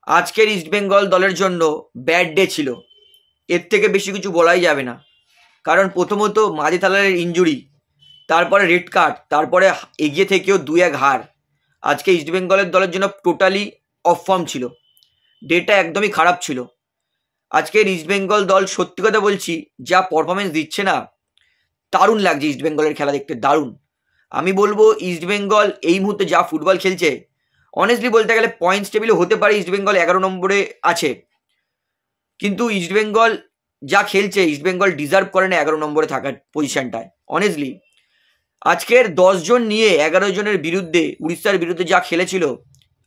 আজকের ইস্টবেঙ্গল দলের জন্য ব্যাড ডে ছিল, এর থেকে বেশি কিছু বলাই যাবে না। কারণ প্রথমত মাঝি থালারের ইনজুরি, তারপরে রেড কার্ড, তারপরে এগিয়ে থেকেও 2-1 হার। আজকে ইস্টবেঙ্গলের দলের জন্য টোটালি অফ ফর্ম ছিল, ডেটা একদমই খারাপ ছিল। আজকের ইস্টবেঙ্গল দল সত্যি কথা বলছি যা পারফরমেন্স দিচ্ছে না, দারুণ লাগছে ইস্টবেঙ্গলের খেলা দেখতে, দারুণ। আমি বলবো ইস্টবেঙ্গল এই মুহূর্তে যা ফুটবল খেলছে, অনেস্টলি বলতে গেলে পয়েন্টস টেবিলে হতে পারে ইস্টবেঙ্গল 11 নম্বরে আছে, কিন্তু ইস্টবেঙ্গল যা খেলছে ইস্টবেঙ্গল ডিজার্ভ করে না 11 নম্বরে থাকার পজিশনটায়। অনেস্টলি আজকের 10 জন নিয়ে 11 জনের বিরুদ্ধে, উড়িষ্যার বিরুদ্ধে যা খেলেছিল,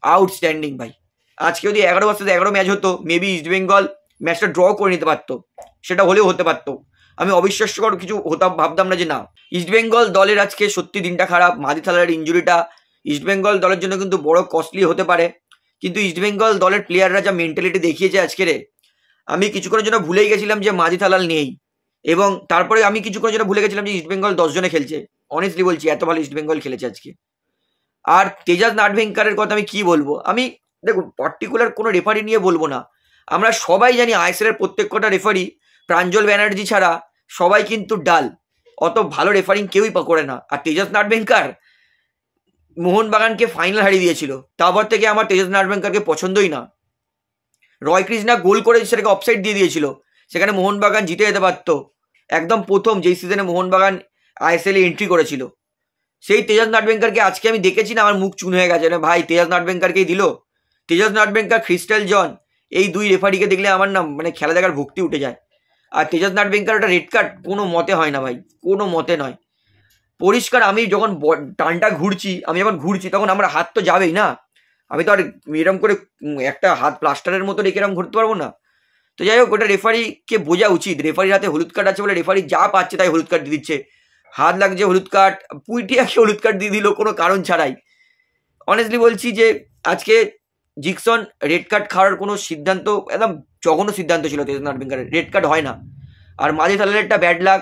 আউটস্ট্যান্ডিং ভাই। আজকে যদি 11 ভার্সেস 11 ম্যাচ হতো, মেবি ইস্টবেঙ্গল ম্যাচটা ড্র করে নিতে পারতো, সেটা হলেও হতে পারতো। আমি অবিশ্বাস্যকর কিছু ভাবতাম না যে না, ইস্টবেঙ্গল দলের আজকে সত্যি দিনটা খারাপ। মাদি থালার ইঞ্জুরিটা ইস্টবেঙ্গল দলের জন্য কিন্তু বড় কস্টলি হতে পারে, কিন্তু ইস্টবেঙ্গল দলের প্লেয়াররা যা মেন্টালিটি দেখিয়েছে আজকের, আমি কিছুক্ষণের জন্য ভুলেই গেছিলাম যে মাঝি থালাল নেই, এবং তারপরে আমি কিছুক্ষণের জন্য ভুলে গেছিলাম যে ইস্টবেঙ্গল 10 জনে খেলছে। অনেস্টলি বলছি এত ভালো ইস্টবেঙ্গল খেলেছে আজকে। আর তেজাজ নাটভেঙ্কারের কথা আমি কি বলবো, আমি দেখুন পার্টিকুলার কোনো রেফারি নিয়ে বলবো না, আমরা সবাই জানি আইএসএল এর প্রত্যেক কটা রেফারি প্রাঞ্জল ব্যানার্জি ছাড়া সবাই কিন্তু ডাল, অত ভালো রেফারিং কেউই করে না। আর তেজাজ নাটভেঙ্কার মোহনবাগানকে ফাইনাল হারিয়ে দিয়েছিল, তারপর থেকে আমার তেজাজ নাটভেঙ্কারকে পছন্দই না। রয় কৃষ্ণা গোল করে সেটাকে অফসাইড দিয়ে দিয়েছিল, সেখানে মোহনবাগান জিতে যেতে পারতো। একদম প্রথম যেই সিজনে মোহনবাগান আইএসএল এ এন্ট্রি করেছিল, সেই তেজাজ নাটভেঙ্কারকে আজকে আমি দেখেছি না, আমার মুখ চুন হয়ে গেছে। ভাই তেজাজ নাটভেঙ্কারকেই দিল। তেজাজ নাটভেঙ্কার, ক্রিস্টাল জন, এই দুই রেফারিকে দেখলে আমার না মানে খেলা দেখার ভক্তি উঠে যায়। আর তেজাজ নাটভেঙ্কার একটা রেড কার্ড কোনো মতে হয় না ভাই, কোনো মতে নয়। পরিষ্কার আমি যখন টানটা ঘুরছি, আমি যখন ঘুরছি তখন আমার হাত তো যাবেই না, আমি তো আর এরম করে একটা হাত প্লাস্টারের মতো রেখে এরম ঘুরতে পারবো না। তো যাই হোক, ওটা রেফারিকে বোঝা উচিত, রেফারির হাতে হলুদ কার্ড আছে বলে রেফারি যা পাচ্ছে তাই হলুদ কার্ড দিয়ে দিচ্ছে। হাত লাগছে হলুদ কার্ড, পুইটিয়াকে হলুদ কার্ড দিয়ে দিল কোনো কারণ ছাড়াই। অনেস্টলি বলছি যে আজকে জিকসন রেড কার্ড খাওয়ার কোনো সিদ্ধান্ত, একদম জঘন্য সিদ্ধান্ত ছিল তেজ নাটভেঙ্কারের, রেড কার্ড হয় না। আর মাঝে থালার একটা ব্যাড লাক,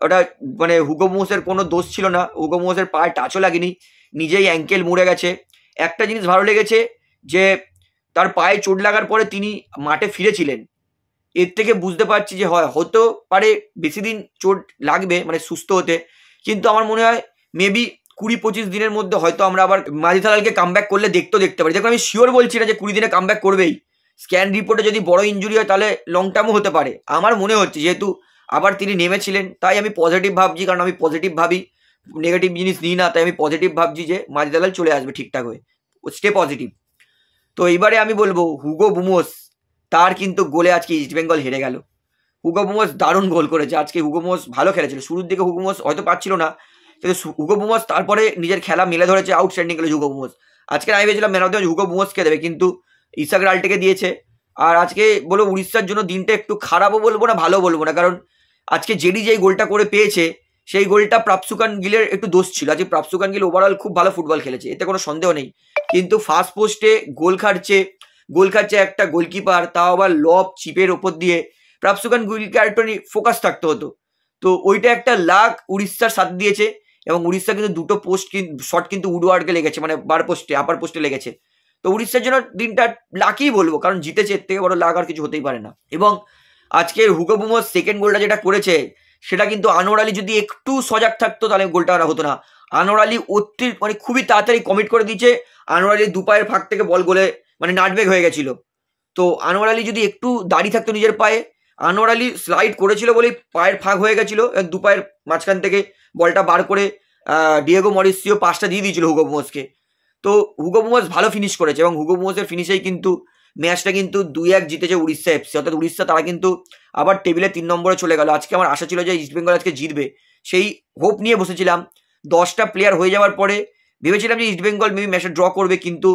ওটা মানে হুগো মোসের কোনো দোষ ছিল না, হুগো মোসের পায়ে টাচও লাগেনি, নিজেই অ্যাঙ্কেল মুড়ে গেছে। একটা জিনিস ভালো লেগেছে যে তার পায়ে চোট লাগার পরে তিনি মাঠে ফিরেছিলেন, এর থেকে বুঝতে পারছি যে হয় হতেও পারে বেশি দিন চোট লাগবে মানে সুস্থ হতে, কিন্তু আমার মনে হয় মেবি 20-25 দিনের মধ্যে হয়তো আমরা আবার মাঝি থালালকে কামব্যাক করলে দেখতে পারি। দেখুন আমি শিওর বলছি না যে 20 দিনে কামব্যাক করবেই, স্ক্যান রিপোর্টে যদি বড় ইঞ্জুরি হয় তাহলে লং টার্মও হতে পারে। আমার মনে হচ্ছে যেহেতু আবার তিনি নেমেছিলেন, তাই আমি পজিটিভ ভাবছি, কারণ আমি পজিটিভ ভাবি, নেগেটিভ জিনিস নিই না, তাই আমি পজিটিভ ভাবছি যে মাঝি থালাল চলে আসবে ঠিকঠাক হয়ে, স্টে পজিটিভ। তো এইবারে আমি বলবো হুগো বুমোস, তার কিন্তু গোলে আজকে ইস্টবেঙ্গল হেরে গেল। হুগো বুমোস দারুণ গোল করেছে আজকে, হুগো বুমোস ভালো খেলেছিল, শুরুর দিকে হুগো বুমোস হয়তো পাচ্ছিল না, কিন্তু হুগো বুমোস তারপরে নিজের খেলা মেলে ধরেছে, আউটস্ট্যান্ডিং খেলেছে হুগো বুমোস। আজকে আমি ভেবেছিলাম man of the match Hugo বুমোসকে দেবে, কিন্তু ইসাক রাল্টেকে দিয়েছে। আর আজকে বলো উড়িষ্যার জন্য দিনটা একটু খারাপও বলবো না ভালো বলবো না, কারণ আজকে জেডি যেই গোলটা করে পেয়েছে সেই গোলটা প্রাপসুকান গিলের একটু দোষ ছিল। আজকে প্রাপসুকান গিল ওভারঅল খুব ভালো ফুটবল খেলেছে, এতে কোনো সন্দেহ নেই, কিন্তু ফার্স্ট পোস্টে গোল খাচ্ছে একটা গোলকিপার, তাও আবার লব চিপের ওপর দিয়ে। প্রাপসুকান গিলকে আরেকটু ফোকাস থাকতে হতো, তো ওইটা একটা লাক উড়িষ্যার সাথ দিয়েছে। এবং উড়িষ্যা কিন্তু দুটো শট কিন্তু উডওয়ার্ডকে লেগেছে, মানে বার পোস্টে আপার পোস্টে লেগেছে। তো উড়িষ্যার জন্য দিনটা লাকই বলবো, কারণ জিতেছে, এর থেকে বড় লাক আর কিছু হতেই পারে না। এবং আজকের হুগো বুমোস সেকেন্ড গোলটা যেটা করেছে, সেটা কিন্তু আনোয়ার আলী যদি একটু সজাগ থাকতো তাহলে গোলটা আর হতো না। আনোয়ার আলী মানে খুবই তাড়াতাড়ি কমিট করে দিয়েছে, আনোয়ার আলী দুপায়ের ফাঁক থেকে বল গোলে মানে নাটবেগ হয়ে গেছিল। তো আনোয়ার আলী যদি একটু দাঁড়িয়ে থাকতো নিজের পায়ে, আনোয়ার আলী স্লাইড করেছিল বলেই পায়ের ফাঁক হয়ে গেছিল, দুপায়ের মাঝখান থেকে বলটা বার করে ডিয়েগো মরিসিও পাসটা দিয়ে দিয়েছিল হুগো বুমোসকে। তো হুগো বুমোস ভালো ফিনিশ করেছে, এবং হুগো বুমোসের ফিনিশেই কিন্তু ম্যাচটা কিন্তু 2-1 জিতেছে উড়িষ্যা এফসি, অর্থাৎ উড়িষ্যা তারা কিন্তু আবার টেবিলে 3 নম্বরে চলে গেল। আজকে আমার আশা ছিল যে ইস্টবেঙ্গল আজকে জিতবে, সেই হোপ নিয়ে বসেছিলাম। 10টা প্লেয়ার হয়ে যাওয়ার পরে ভেবেছিলাম যে ইস্টবেঙ্গল মেবি ম্যাচটা ড্র করবে, কিন্তু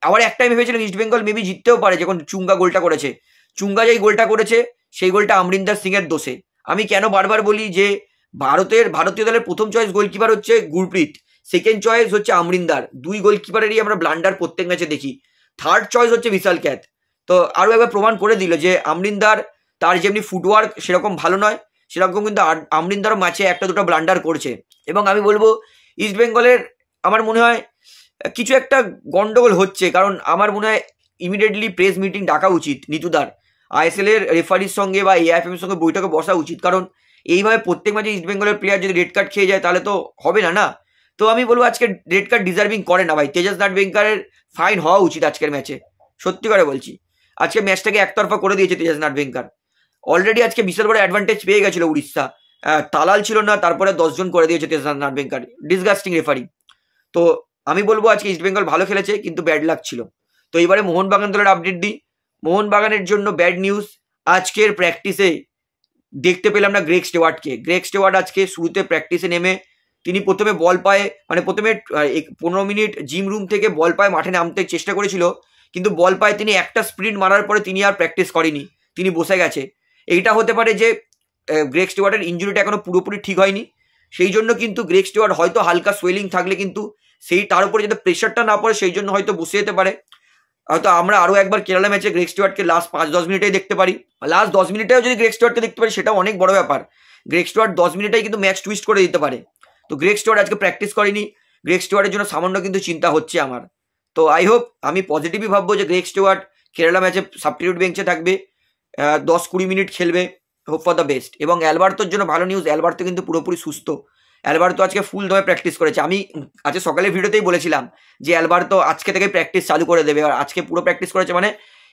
আবার একটাই ভেবেছিলাম ইস্টবেঙ্গল মেবি জিততেও পারে, যখন চুঙ্গা গোলটা করেছে। চুঙ্গা যেই গোলটা করেছে সেই গোলটা আমরিন্দার সিং এর দোষে। আমি কেন বারবার বলি যে ভারতীয় দলের প্রথম চয়েস গোলকিপার হচ্ছে গুরপ্রীত, সেকেন্ড চয়েস হচ্ছে আমরিন্দার, দুই গোলকিপারেরই আমরা ব্লান্ডার প্রত্যেক ম্যাচে দেখি। থার্ড চয়েস হচ্ছে বিশাল ক্যাথ। তো আরও একবার প্রমাণ করে দিল যে আমরিন্দার, তার যেমনি ফুটওয়ার্ক সেরকম ভালো নয়, সেরকম কিন্তু আমরিন্দারও ম্যাচে একটা দুটো ব্লান্ডার করছে। এবং আমি বলবো ইস্টবেঙ্গলের আমার মনে হয় কিছু একটা গন্ডগোল হচ্ছে, কারণ আমার মনে হয় ইমিডিয়েটলি প্রেস মিটিং ডাকা উচিত নিতুদার, আইএসএল এর রেফারির সঙ্গে বা এআইএফএম এর সঙ্গে বৈঠকে বসা উচিত। কারণ এইভাবে প্রত্যেক ম্যাচে ইস্টবেঙ্গলের প্লেয়ার যদি রেড কার্ড খেয়ে যায় তাহলে তো হবে না না। তো আমি বলবো আজকে রেড কার্ড ডিজার্ভিং করে না ভাই, তেজাস নাটবেঙ্কারের ফাইন হওয়া উচিত আজকের ম্যাচে, সত্যি করে বলছি। আজকে ম্যাচটাকে একতরফা করে দিয়েছে তেজাস নাটবেঙ্কার। অলরেডি আজকে বিশাল বড় অ্যাডভান্টেজ পেয়ে গেছিল উড়িষ্যা, তালাল ছিল না, তারপরে 10 জন করে দিয়েছে তেজাস নাটবেঙ্কার, ডিসগাস্টিং রেফারি। তো আমি বলবো আজকে ইস্টবেঙ্গল ভালো খেলেছে কিন্তু ব্যাড লাক ছিল। তো এবারে মোহনবাগান দলের আপডেট দিই। মোহনবাগানের জন্য ব্যাড নিউজ, আজকের প্র্যাকটিসে দেখতে পেলাম না গ্রেগ স্টেওয়ার্টকে। গ্রেগ স্টেওয়ার্ট আজকে শুরুতে প্র্যাকটিসে নেমে তিনি প্রথমে বল পায়ে, মানে প্রথমে 15 মিনিট জিম রুম থেকে বল পায়ে মাঠে নামতে চেষ্টা করেছিল, কিন্তু বল পায়ে তিনি একটা স্প্রিন্ট মারার পরে তিনি আর প্র্যাকটিস করেনি, তিনি বসে গেছে। এইটা হতে পারে যে গ্রেগ স্টেওয়ার্টের ইঞ্জুরিটা এখনো পুরোপুরি ঠিক হয়নি, সেই জন্য কিন্তু গ্রেগ স্টেওয়ার্ট হয়তো হালকা সোয়েলিং থাকলে কিন্তু সেই তার উপরে যাতে প্রেশারটা না পড়ে সেই জন্য হয়তো বসে যেতে পারে। হয়তো আমরা আরও একবার কেরালা ম্যাচে গ্রেগ স্টেওয়ার্টকে লাস্ট 5-10 মিনিটেই দেখতে পারি, লাস্ট 10 মিনিটেও যদি গ্রেগ স্টেওয়ার্টকে দেখতে পারি সেটাও অনেক বড় ব্যাপার। গ্রেগ স্টেওয়ার্ট 10 মিনিটেই কিন্তু ম্যাচ টুইস্ট করে দিতে পারে। তো গ্রেগ স্টেওয়ার্ট আজকে প্র্যাকটিস করেনি, গ্রেগ স্টেওয়ার্টের জন্য সামান্য কিন্তু চিন্তা হচ্ছে আমার। তো আই হোপ, আমি পজিটিভই ভাববো যে গ্রেগ স্টেওয়ার্ট কেরালা ম্যাচে সাবস্টিটিউট বেঞ্চে থাকবে, 10-20 মিনিট খেলবে, হোপ ফর দ্য বেস্ট। এবং অ্যালবার্তোর জন্য ভালো নিউজ, অ্যালবার্তো কিন্তু পুরোপুরি সুস্থ। অ্যালবার্তো আজকে ফুল দমে প্র্যাকটিস করেছে। আমি আজকে সকালের ভিডিওতেই বলেছিলাম যে অ্যালবার্তো আজকে থেকে প্র্যাকটিস চালু করে দেবে, আর আজকে পুরো প্র্যাকটিস করেছে, মানে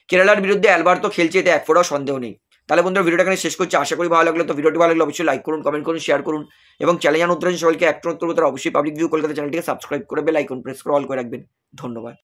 কেরালার বিরুদ্ধে অ্যালবার্তো খেলছে, এতে এক ফোঁটাও সন্দেহ নেই। তাহলে বন্ধুরা ভিডিওটা এখানে শেষ করছি, আশা করি ভালো লাগলো। তো ভিডিওটি ভালো লাগলে অবশ্যই লাইক করুন, কমেন্ট করুন, শেয়ার করুন, এবং চ্যানেল জানুন সবাইকে অ্যাক্টর তারা অবশ্যই পাবলিক ভিউ কলকাতা চ্যানেলটিকে সাবস্ক্রাইব করে বেল আইকন প্রেস করে অল করে রাখবেন। ধন্যবাদ।